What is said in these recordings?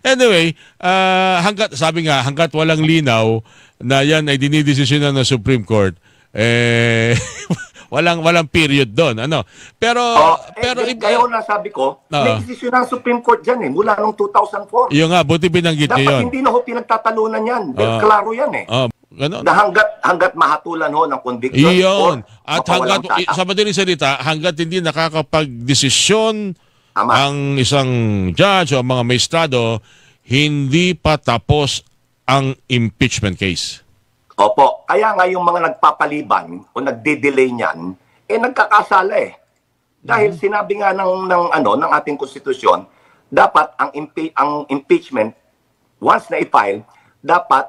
Anyway, hanggat walang linaw na yan ay dinidesisyonan ng Supreme Court, walang period doon. Ano? Pero kayo na sabi ko, may desisyon ng Supreme Court dyan mula noong 2004. Yung nga, buti binanggit niyo yun. Dapat hindi na ho pinagtatalunan yan. Klaro yan Na hanggat mahatulan ho ng conviction. Iyon. At sa madaling salita, hanggat hindi nakakapag-desisyon ang isang judge o mga maestrado, hindi pa tapos ang impeachment case. Opo. Kaya nga yung mga nagpapaliban o nagde-delay niyan, nagkakasala Dahil sinabi nga ng ating konstitusyon, dapat ang impeachment, once na i-file, dapat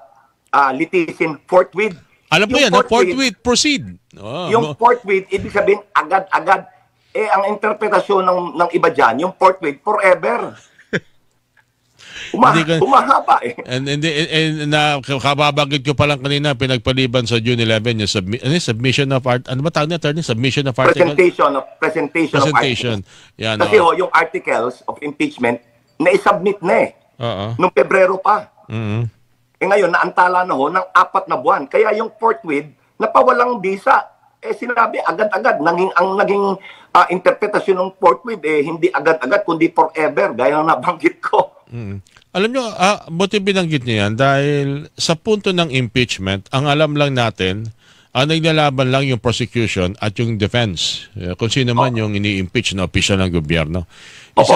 litisin forthwith. Alam mo yan, forthwith, proceed. Yung forthwith, ibig sabihin, agad-agad. Ang interpretasyon ng iba dyan, yung forthwith, forever. Humahaba And kababagit ko pa lang kanina, pinagpaliban sa June 11, yung submission of art, ano ba tawag niya, attorney? Submission of articles? Presentation of articles. Yan, Kasi yung articles of impeachment, na-submit na noong Pebrero pa. Ngayon, naantala na ho ng 4 na buwan. Kaya yung forthwith, napawalang bisa. Sinabi agad-agad. Ang naging interpretasyon ng forthwith, hindi agad-agad, kundi forever. Gaya ng nabanggit ko. Alam nyo, buti binanggit niyo yan dahil sa punto ng impeachment, ang alam lang natin, ang naglalaban lang yung prosecution at yung defense. Kung sino man yung ini-impeach na opisyal ng gobyerno.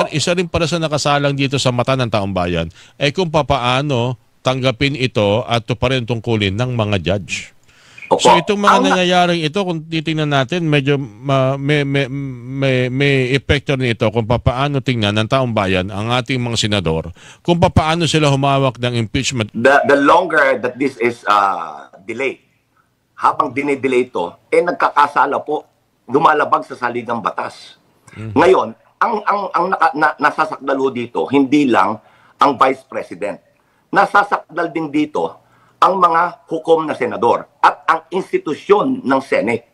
Isa rin para sa nakasalang dito sa mata ng taong bayan, kung papaano tanggapin ito at tuparin tungkulin ng mga judge. So itong mga nangyayaring ito, kung titingnan natin, medyo may epekto nito kung papaano tingnan ng taong bayan ang ating mga senador, kung papaano sila humawak ng impeachment. The longer that this is delayed, habang dinidelay ito, nagkakasala po, lumalabag sa saligang batas. Ngayon, ang nasasakdalo dito, hindi lang ang Vice President. Nasasakdal din dito ang mga hukom na senador at ang institusyon ng Senate.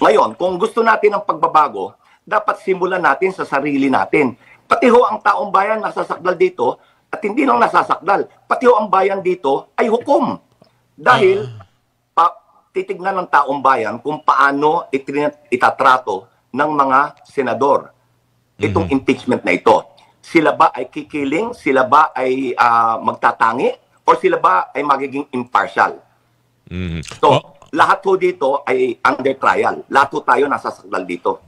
Ngayon, kung gusto natin ng pagbabago, dapat simulan natin sa sarili natin. Pati ho ang taong bayan nasasakdal dito at hindi lang nasasakdal. Pati ho ang bayan dito ay hukom. Dahil titignan ng taong bayan kung paano itatrato ng mga senador itong impeachment na ito. Sila ba ay kikiling? Sila ba ay magtatangi? O sila ba ay magiging impartial? So, lahat ho dito ay under trial. Lahat ho tayo nasasakdal dito.